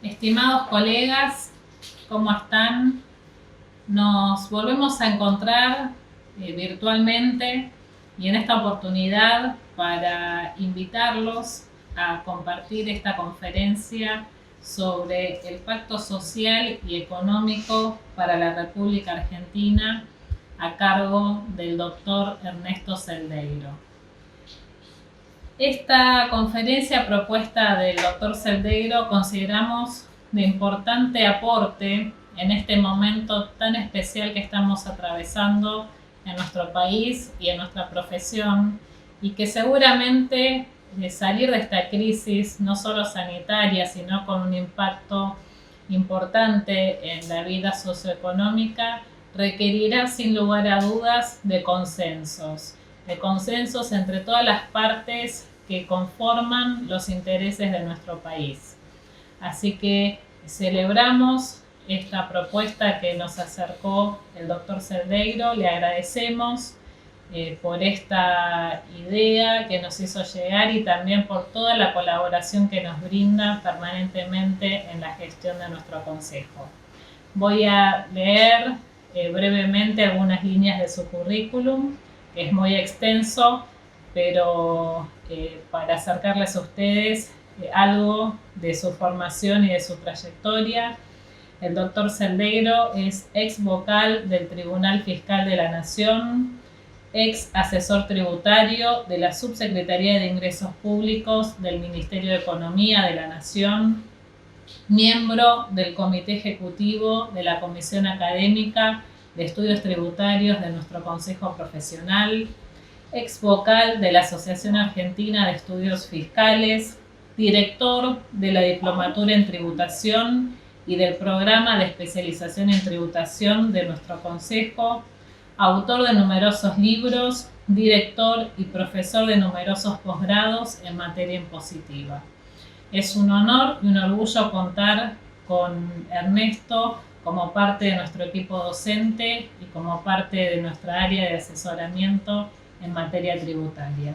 Estimados colegas, ¿cómo están? Nos volvemos a encontrar virtualmente y en esta oportunidad para invitarlos a compartir esta conferencia sobre el Pacto Social y Económico para la República Argentina a cargo del doctor Ernesto Celdeiro. Esta conferencia propuesta del doctor Celdeiro consideramos de importante aporte en este momento tan especial que estamos atravesando en nuestro país y en nuestra profesión, y que seguramente salir de esta crisis, no solo sanitaria, sino con un impacto importante en la vida socioeconómica, requerirá sin lugar a dudas de consensos entre todas las partes que conforman los intereses de nuestro país. Así que celebramos esta propuesta que nos acercó el doctor Celdeiro, le agradecemos por esta idea que nos hizo llegar y también por toda la colaboración que nos brinda permanentemente en la gestión de nuestro consejo. Voy a leer brevemente algunas líneas de su currículum, que es muy extenso, pero para acercarles a ustedes algo de su formación y de su trayectoria. El doctor Celdeiro es ex vocal del Tribunal Fiscal de la Nación, ex asesor tributario de la Subsecretaría de Ingresos Públicos del Ministerio de Economía de la Nación, miembro del Comité Ejecutivo de la Comisión Académica de Estudios Tributarios de nuestro Consejo Profesional, ex vocal de la Asociación Argentina de Estudios Fiscales, director de la Diplomatura en Tributación y del Programa de Especialización en Tributación de nuestro Consejo, autor de numerosos libros, director y profesor de numerosos posgrados en materia impositiva. Es un honor y un orgullo contar con Ernesto como parte de nuestro equipo docente y como parte de nuestra área de asesoramiento en materia tributaria.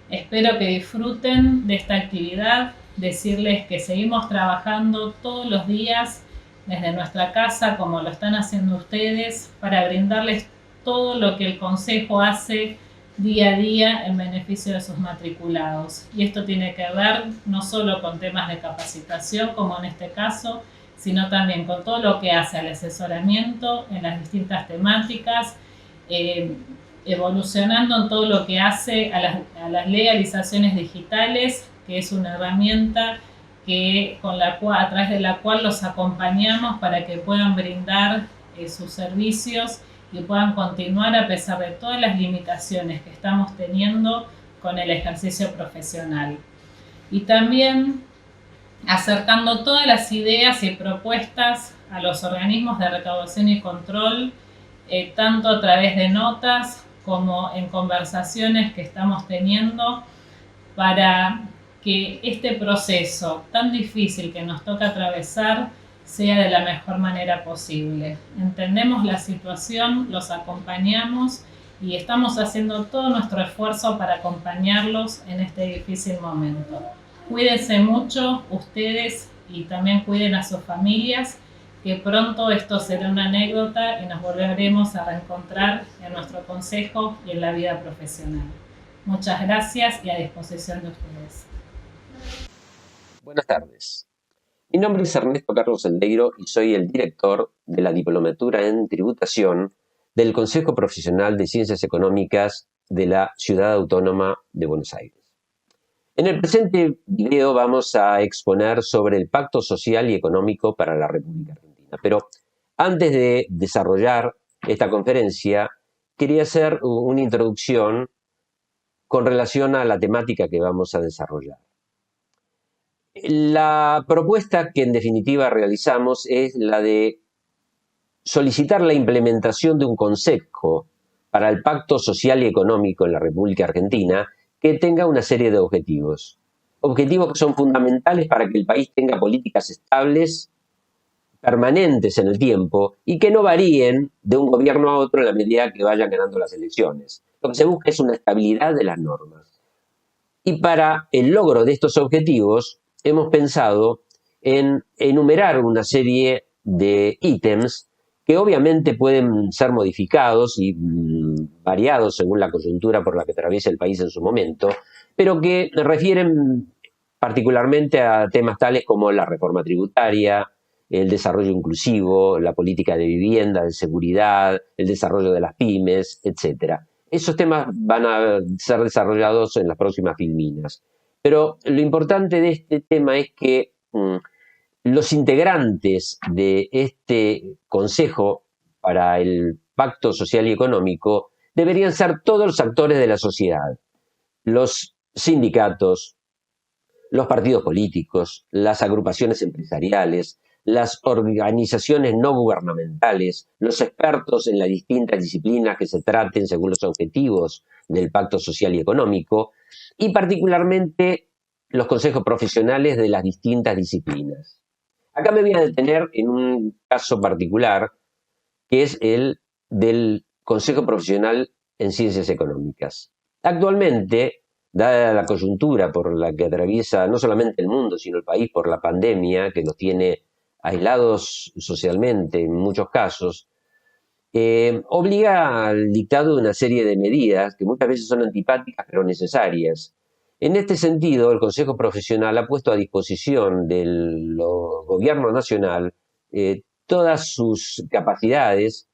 Espero que disfruten de esta actividad, decirles que seguimos trabajando todos los días desde nuestra casa, como lo están haciendo ustedes, para brindarles todo lo que el Consejo hace día a día en beneficio de sus matriculados. Y esto tiene que ver no solo con temas de capacitación, como en este caso, sino también con todo lo que hace al asesoramiento en las distintas temáticas, evolucionando en todo lo que hace a las legalizaciones digitales, que es una herramienta a través de la cual los acompañamos para que puedan brindar sus servicios y puedan continuar a pesar de todas las limitaciones que estamos teniendo con el ejercicio profesional. Y también acercando todas las ideas y propuestas a los organismos de recaudación y control, tanto a través de notas como en conversaciones que estamos teniendo, para que este proceso tan difícil que nos toca atravesar sea de la mejor manera posible. Entendemos la situación, los acompañamos y estamos haciendo todo nuestro esfuerzo para acompañarlos en este difícil momento. Cuídense mucho ustedes y también cuiden a sus familias, que pronto esto será una anécdota y nos volveremos a reencontrar en nuestro consejo y en la vida profesional. Muchas gracias y a disposición de ustedes. Buenas tardes. Mi nombre es Ernesto Carlos Celdeiro y soy el director de la Diplomatura en Tributación del Consejo Profesional de Ciencias Económicas de la Ciudad Autónoma de Buenos Aires. En el presente video vamos a exponer sobre el Pacto Social y Económico para la República Argentina. Pero antes de desarrollar esta conferencia, quería hacer una introducción con relación a la temática que vamos a desarrollar. La propuesta que en definitiva realizamos es la de solicitar la implementación de un consejo para el Pacto Social y Económico en la República Argentina que tenga una serie de objetivos. Objetivos que son fundamentales para que el país tenga políticas estables, permanentes en el tiempo y que no varíen de un gobierno a otro en la medida que vayan ganando las elecciones. Lo que se busca es una estabilidad de las normas. Y para el logro de estos objetivos hemos pensado en enumerar una serie de ítems que obviamente pueden ser modificados y variados según la coyuntura por la que atraviesa el país en su momento, pero que refieren particularmente a temas tales como la reforma tributaria, el desarrollo inclusivo, la política de vivienda, de seguridad, el desarrollo de las pymes, etc. Esos temas van a ser desarrollados en las próximas filminas. Pero lo importante de este tema es que los integrantes de este Consejo para el Pacto Social y Económico deberían ser todos los actores de la sociedad, los sindicatos, los partidos políticos, las agrupaciones empresariales, las organizaciones no gubernamentales, los expertos en las distintas disciplinas que se traten según los objetivos del Pacto Social y Económico, y particularmente los consejos profesionales de las distintas disciplinas. Acá me voy a detener en un caso particular, que es el del Consejo Profesional en Ciencias Económicas. Actualmente, dada la coyuntura por la que atraviesa no solamente el mundo, sino el país por la pandemia, que nos tiene aislados socialmente en muchos casos, obliga al dictado de una serie de medidas que muchas veces son antipáticas pero necesarias. En este sentido, el Consejo Profesional ha puesto a disposición del gobierno nacional todas sus capacidades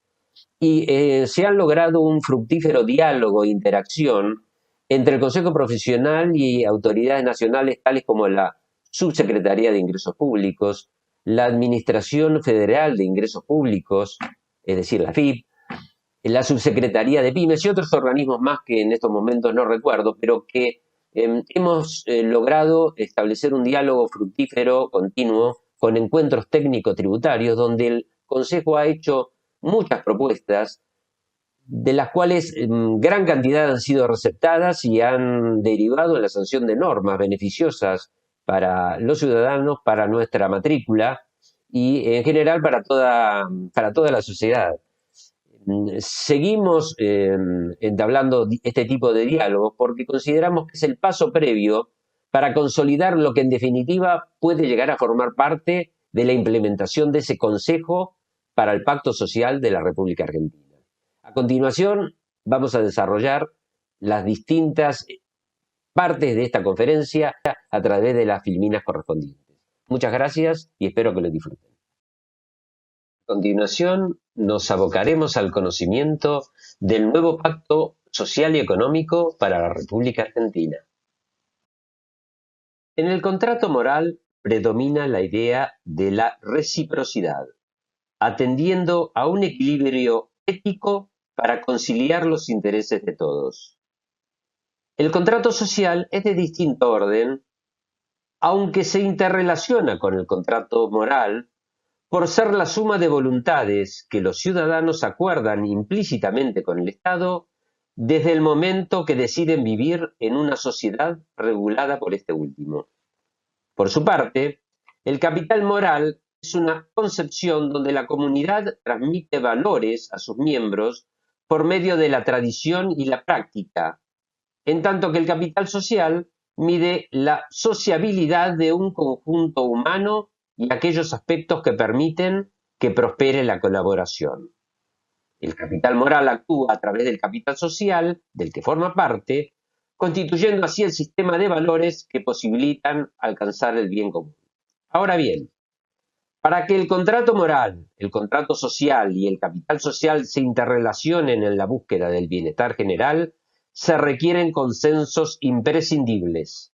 y se han logrado un fructífero diálogo e interacción entre el Consejo Profesional y autoridades nacionales tales como la Subsecretaría de Ingresos Públicos, la Administración Federal de Ingresos Públicos, es decir, la FIP, la Subsecretaría de Pymes y otros organismos más que en estos momentos no recuerdo, pero que hemos logrado establecer un diálogo fructífero, continuo, con encuentros técnico-tributarios, donde el Consejo ha hecho muchas propuestas, de las cuales gran cantidad han sido receptadas y han derivado en la sanción de normas beneficiosas para los ciudadanos, para nuestra matrícula y en general para toda la sociedad. Seguimos entablando este tipo de diálogos porque consideramos que es el paso previo para consolidar lo que en definitiva puede llegar a formar parte de la implementación de ese Consejo para el Pacto Social de la República Argentina. A continuación, vamos a desarrollar las distintas partes de esta conferencia a través de las filminas correspondientes. Muchas gracias y espero que lo disfruten. A continuación, nos abocaremos al conocimiento del nuevo Pacto Social y Económico para la República Argentina. En el contrato moral predomina la idea de la reciprocidad, atendiendo a un equilibrio ético para conciliar los intereses de todos. El contrato social es de distinto orden, aunque se interrelaciona con el contrato moral por ser la suma de voluntades que los ciudadanos acuerdan implícitamente con el Estado desde el momento que deciden vivir en una sociedad regulada por este último. Por su parte, el capital moral es una concepción donde la comunidad transmite valores a sus miembros por medio de la tradición y la práctica, en tanto que el capital social mide la sociabilidad de un conjunto humano y aquellos aspectos que permiten que prospere la colaboración. El capital moral actúa a través del capital social, del que forma parte, constituyendo así el sistema de valores que posibilitan alcanzar el bien común. Ahora bien, para que el contrato moral, el contrato social y el capital social se interrelacionen en la búsqueda del bienestar general, se requieren consensos imprescindibles.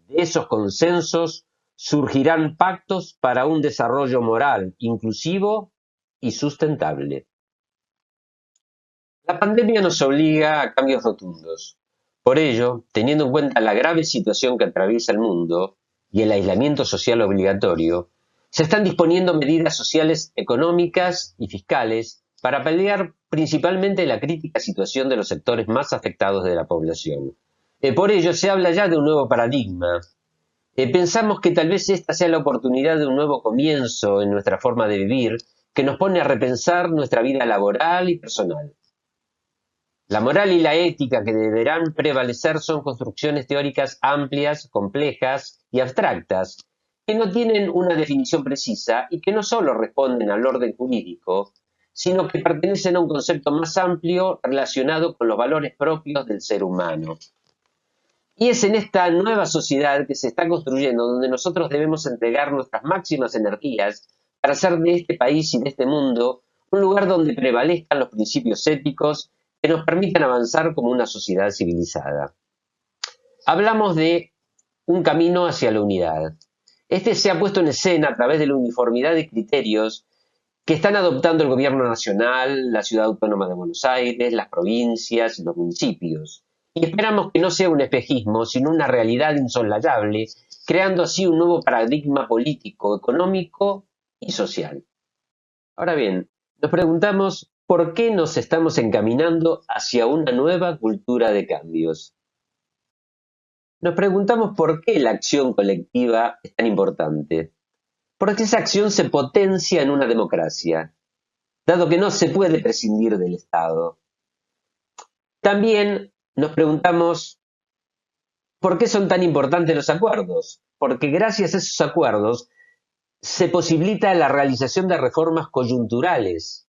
De esos consensos surgirán pactos para un desarrollo moral inclusivo y sustentable. La pandemia nos obliga a cambios rotundos. Por ello, teniendo en cuenta la grave situación que atraviesa el mundo y el aislamiento social obligatorio, se están disponiendo medidas sociales, económicas y fiscales para paliar principalmente la crítica situación de los sectores más afectados de la población. Por ello, se habla ya de un nuevo paradigma. Pensamos que tal vez esta sea la oportunidad de un nuevo comienzo en nuestra forma de vivir que nos pone a repensar nuestra vida laboral y personal. La moral y la ética que deberán prevalecer son construcciones teóricas amplias, complejas y abstractas que no tienen una definición precisa y que no solo responden al orden jurídico, sino que pertenecen a un concepto más amplio relacionado con los valores propios del ser humano. Y es en esta nueva sociedad que se está construyendo donde nosotros debemos entregar nuestras máximas energías para hacer de este país y de este mundo un lugar donde prevalezcan los principios éticos que nos permitan avanzar como una sociedad civilizada. Hablamos de un camino hacia la unidad. Este se ha puesto en escena a través de la uniformidad de criterios que están adoptando el gobierno nacional, la Ciudad Autónoma de Buenos Aires, las provincias y los municipios. Y esperamos que no sea un espejismo, sino una realidad insoslayable, creando así un nuevo paradigma político, económico y social. Ahora bien, nos preguntamos por qué nos estamos encaminando hacia una nueva cultura de cambios. Nos preguntamos por qué la acción colectiva es tan importante. Porque esa acción se potencia en una democracia, dado que no se puede prescindir del Estado. También nos preguntamos por qué son tan importantes los acuerdos. Porque gracias a esos acuerdos se posibilita la realización de reformas coyunturales.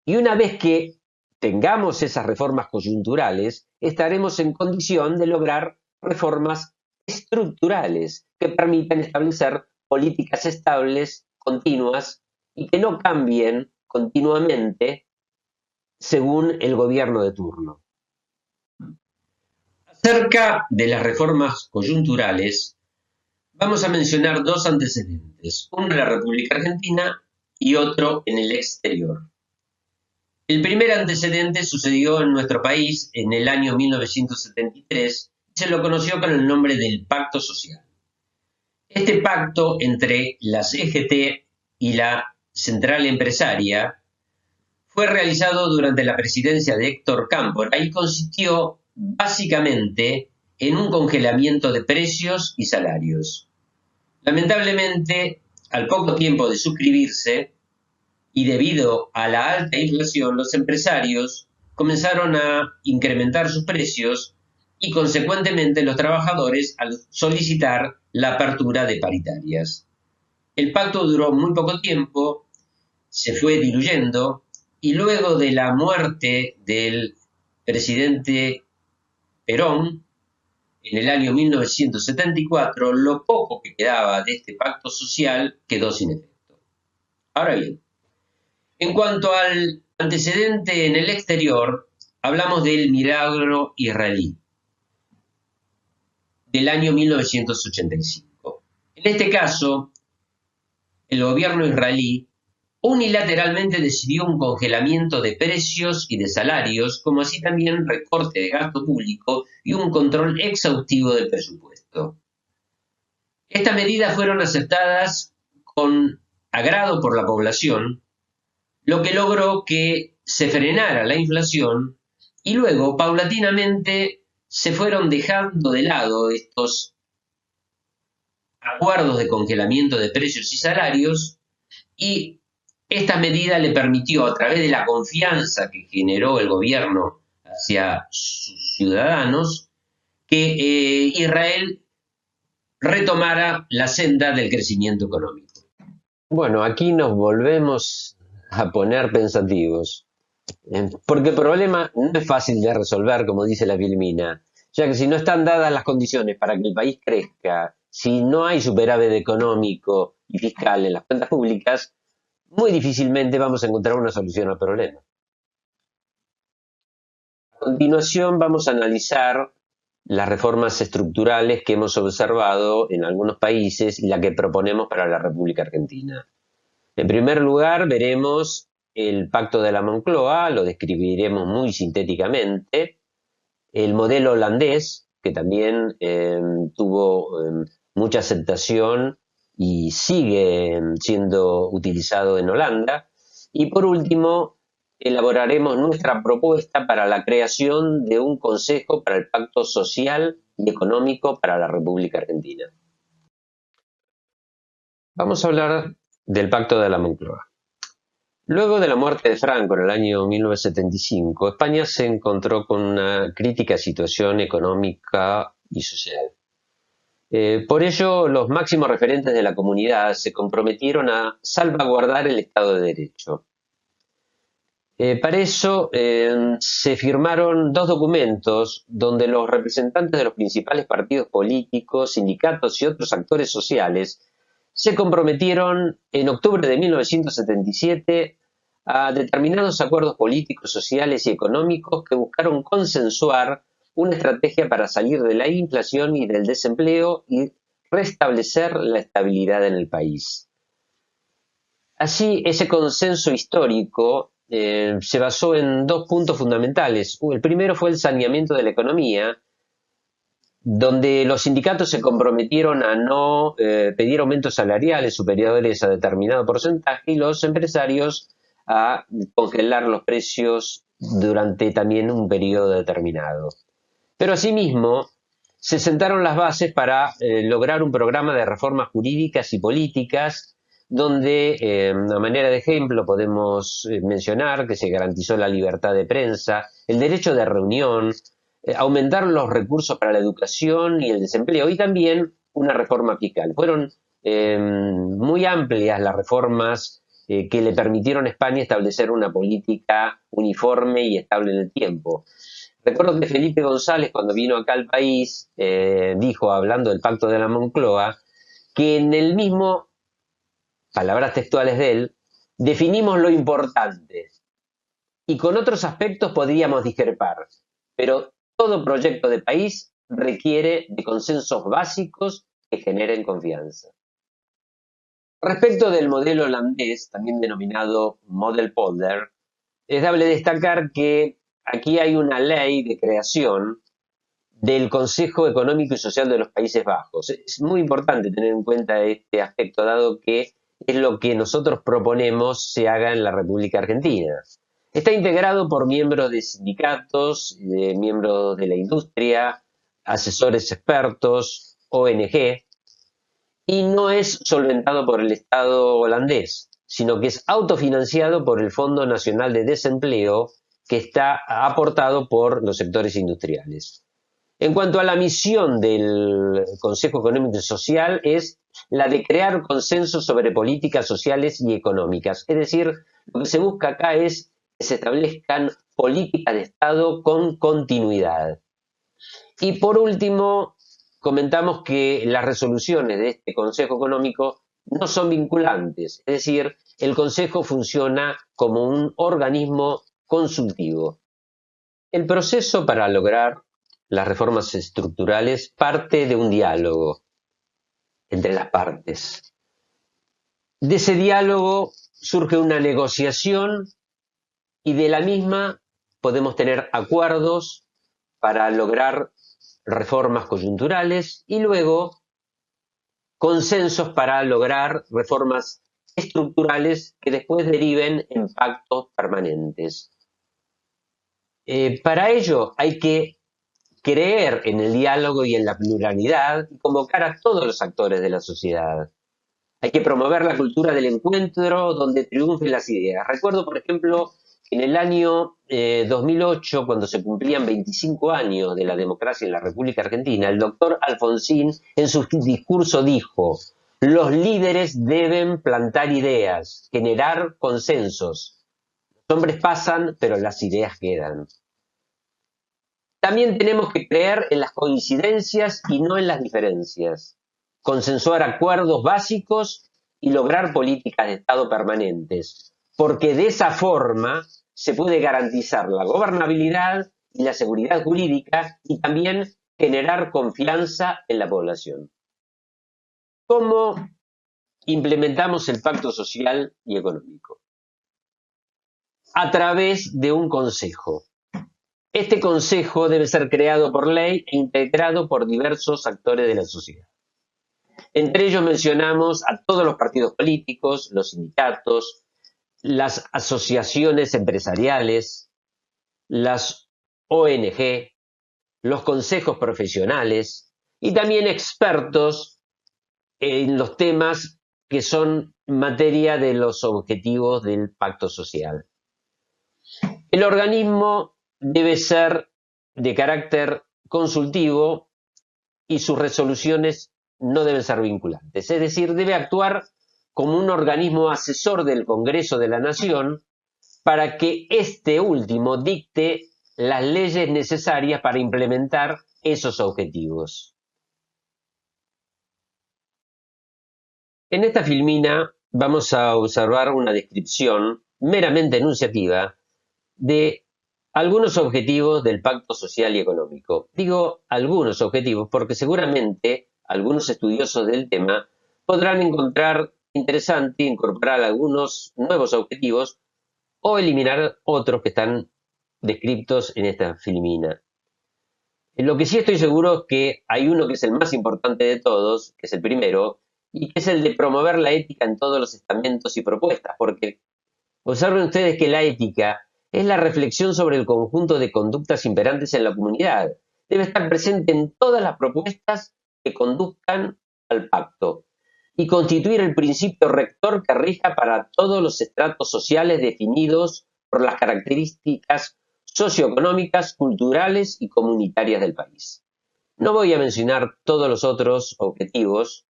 Y una vez que tengamos esas reformas coyunturales, estaremos en condición de lograr reformas estructurales que permitan establecer políticas estables, continuas y que no cambien continuamente según el gobierno de turno. Acerca de las reformas coyunturales, vamos a mencionar dos antecedentes, uno en la República Argentina y otro en el exterior. El primer antecedente sucedió en nuestro país en el año 1973 y se lo conoció con el nombre del Pacto Social. Este pacto entre la CGT y la central empresaria fue realizado durante la presidencia de Héctor Cámpora y consistió básicamente en un congelamiento de precios y salarios. Lamentablemente, al poco tiempo de suscribirse y debido a la alta inflación, los empresarios comenzaron a incrementar sus precios y consecuentemente los trabajadores al solicitar la apertura de paritarias. El pacto duró muy poco tiempo, se fue diluyendo y luego de la muerte del presidente Perón, en el año 1974, lo poco que quedaba de este pacto social quedó sin efecto. Ahora bien, en cuanto al antecedente en el exterior, hablamos del milagro israelí del año 1985. En este caso, el gobierno israelí unilateralmente decidió un congelamiento de precios y de salarios, como así también recorte de gasto público y un control exhaustivo del presupuesto. Estas medidas fueron aceptadas con agrado por la población, lo que logró que se frenara la inflación y luego, paulatinamente, se fueron dejando de lado estos acuerdos de congelamiento de precios y salarios y esta medida le permitió, a través de la confianza que generó el gobierno hacia sus ciudadanos, que Israel retomara la senda del crecimiento económico. Bueno, aquí nos volvemos a poner pensativos, porque el problema no es fácil de resolver, como dice la Vilmina, ya que si no están dadas las condiciones para que el país crezca, si no hay superávit económico y fiscal en las cuentas públicas, muy difícilmente vamos a encontrar una solución al problema. A continuación vamos a analizar las reformas estructurales que hemos observado en algunos países y la que proponemos para la República Argentina. En primer lugar, veremos el Pacto de la Moncloa, lo describiremos muy sintéticamente, el modelo holandés, que también tuvo mucha aceptación y sigue siendo utilizado en Holanda. Y por último, elaboraremos nuestra propuesta para la creación de un Consejo para el Pacto Social y Económico para la República Argentina. Vamos a hablar del Pacto de la Moncloa. Luego de la muerte de Franco en el año 1975, España se encontró con una crítica situación económica y social. Por ello, los máximos referentes de la comunidad se comprometieron a salvaguardar el Estado de Derecho. Para eso se firmaron dos documentos donde los representantes de los principales partidos políticos, sindicatos y otros actores sociales se comprometieron en octubre de 1977 a determinados acuerdos políticos, sociales y económicos que buscaron consensuar una estrategia para salir de la inflación y del desempleo y restablecer la estabilidad en el país. Así, ese consenso histórico se basó en dos puntos fundamentales. El primero fue el saneamiento de la economía, donde los sindicatos se comprometieron a no pedir aumentos salariales superiores a determinado porcentaje y los empresarios a congelar los precios durante también un periodo determinado. Pero asimismo, se sentaron las bases para lograr un programa de reformas jurídicas y políticas donde, a manera de ejemplo, podemos mencionar que se garantizó la libertad de prensa, el derecho de reunión, aumentar los recursos para la educación y el desempleo y también una reforma fiscal. Fueron muy amplias las reformas que le permitieron a España establecer una política uniforme y estable en el tiempo. Recuerdo que Felipe González, cuando vino acá al país, dijo, hablando del Pacto de la Moncloa, que en el mismo, palabras textuales de él, definimos lo importante y con otros aspectos podríamos discrepar, pero todo proyecto de país requiere de consensos básicos que generen confianza. Respecto del modelo holandés, también denominado Model Polder, es dable destacar que aquí hay una ley de creación del Consejo Económico y Social de los Países Bajos. Es muy importante tener en cuenta este aspecto, dado que es lo que nosotros proponemos se haga en la República Argentina. Está integrado por miembros de sindicatos, de miembros de la industria, asesores expertos, ONG, y no es solventado por el Estado holandés, sino que es autofinanciado por el Fondo Nacional de Desempleo, que está aportado por los sectores industriales. En cuanto a la misión del Consejo Económico y Social, es la de crear consensos sobre políticas sociales y económicas. Es decir, lo que se busca acá es que se establezcan políticas de Estado con continuidad. Y por último, comentamos que las resoluciones de este Consejo Económico no son vinculantes, es decir, el Consejo funciona como un organismo consultivo. El proceso para lograr las reformas estructurales parte de un diálogo entre las partes. De ese diálogo surge una negociación y de la misma podemos tener acuerdos para lograr reformas coyunturales y luego consensos para lograr reformas estructurales que después deriven en pactos permanentes. Para ello hay que creer en el diálogo y en la pluralidad y convocar a todos los actores de la sociedad. Hay que promover la cultura del encuentro donde triunfen las ideas. Recuerdo, por ejemplo, en el año 2008, cuando se cumplían 25 años de la democracia en la República Argentina, el doctor Alfonsín en su discurso dijo: los líderes deben plantar ideas, generar consensos. Los hombres pasan, pero las ideas quedan. También tenemos que creer en las coincidencias y no en las diferencias, consensuar acuerdos básicos y lograr políticas de Estado permanentes, porque de esa forma se puede garantizar la gobernabilidad y la seguridad jurídica y también generar confianza en la población. ¿Cómo implementamos el pacto social y económico? A través de un consejo. Este consejo debe ser creado por ley e integrado por diversos actores de la sociedad. Entre ellos mencionamos a todos los partidos políticos, los sindicatos, las asociaciones empresariales, las ONG, los consejos profesionales y también expertos en los temas que son materia de los objetivos del pacto social. El organismo debe ser de carácter consultivo y sus resoluciones no deben ser vinculantes, es decir, debe actuar como un organismo asesor del Congreso de la Nación para que este último dicte las leyes necesarias para implementar esos objetivos. En esta filmina vamos a observar una descripción meramente enunciativa de algunos objetivos del Pacto Social y Económico. Digo algunos objetivos porque seguramente algunos estudiosos del tema podrán encontrar interesante incorporar algunos nuevos objetivos o eliminar otros que están descritos en esta filmina. En lo que sí estoy seguro es que hay uno que es el más importante de todos, que es el primero, y que es el de promover la ética en todos los estamentos y propuestas, porque observen ustedes que la ética es la reflexión sobre el conjunto de conductas imperantes en la comunidad. Debe estar presente en todas las propuestas que conduzcan al pacto y constituir el principio rector que rija para todos los estratos sociales definidos por las características socioeconómicas, culturales y comunitarias del país. No voy a mencionar todos los otros objetivos,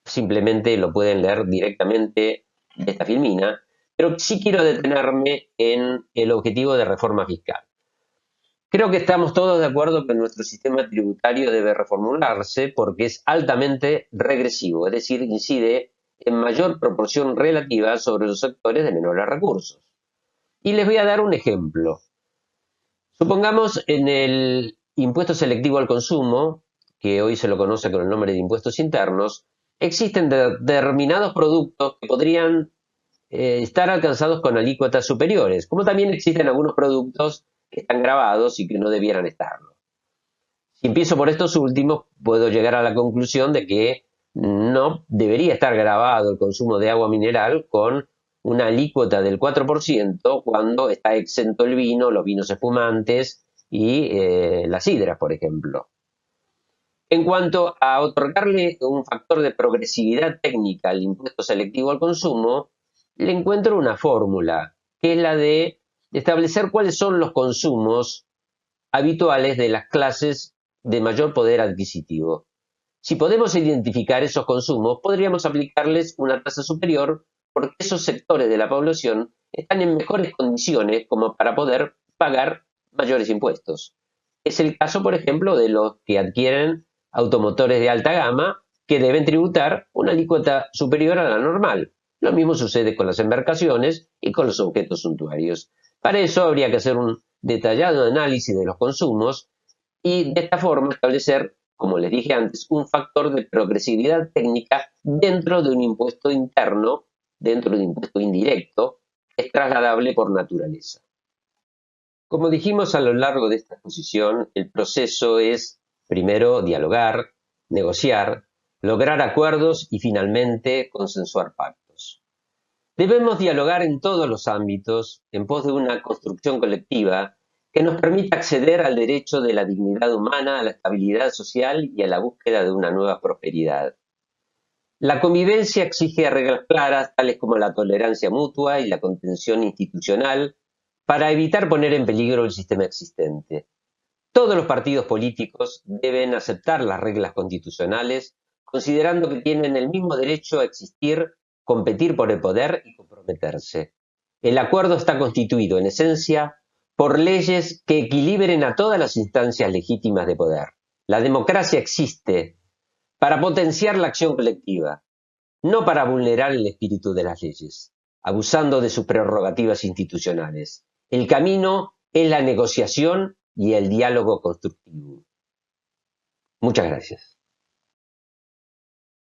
simplemente lo pueden leer directamente de esta filmina, pero sí quiero detenerme en el objetivo de reforma fiscal. Creo que estamos todos de acuerdo que nuestro sistema tributario debe reformularse porque es altamente regresivo, es decir, incide en mayor proporción relativa sobre los sectores de menores recursos. Y les voy a dar un ejemplo. Supongamos en el impuesto selectivo al consumo, que hoy se lo conoce con el nombre de impuestos internos, existen determinados productos que podrían estar alcanzados con alícuotas superiores, como también existen algunos productos que están gravados y que no debieran estarlo. Si empiezo por estos últimos, puedo llegar a la conclusión de que no debería estar gravado el consumo de agua mineral con una alícuota del 4% cuando está exento el vino, los vinos espumantes y las sidras, por ejemplo. En cuanto a otorgarle un factor de progresividad técnica al impuesto selectivo al consumo, le encuentro una fórmula, que es la de establecer cuáles son los consumos habituales de las clases de mayor poder adquisitivo. Si podemos identificar esos consumos, podríamos aplicarles una tasa superior porque esos sectores de la población están en mejores condiciones como para poder pagar mayores impuestos. Es el caso, por ejemplo, de los que adquieren automotores de alta gama que deben tributar una alícuota superior a la normal. Lo mismo sucede con las embarcaciones y con los objetos suntuarios. Para eso habría que hacer un detallado análisis de los consumos y de esta forma establecer, como les dije antes, un factor de progresividad técnica dentro de un impuesto interno, dentro de un impuesto indirecto, que es trasladable por naturaleza. Como dijimos a lo largo de esta exposición, el proceso es primero dialogar, negociar, lograr acuerdos y finalmente consensuar pactos. Debemos dialogar en todos los ámbitos en pos de una construcción colectiva que nos permita acceder al derecho de la dignidad humana, a la estabilidad social y a la búsqueda de una nueva prosperidad. La convivencia exige reglas claras, tales como la tolerancia mutua y la contención institucional, para evitar poner en peligro el sistema existente. Todos los partidos políticos deben aceptar las reglas constitucionales, considerando que tienen el mismo derecho a existir, competir por el poder y comprometerse. El acuerdo está constituido, en esencia, por leyes que equilibren a todas las instancias legítimas de poder. La democracia existe para potenciar la acción colectiva, no para vulnerar el espíritu de las leyes, abusando de sus prerrogativas institucionales. El camino es la negociación y el diálogo constructivo. Muchas gracias.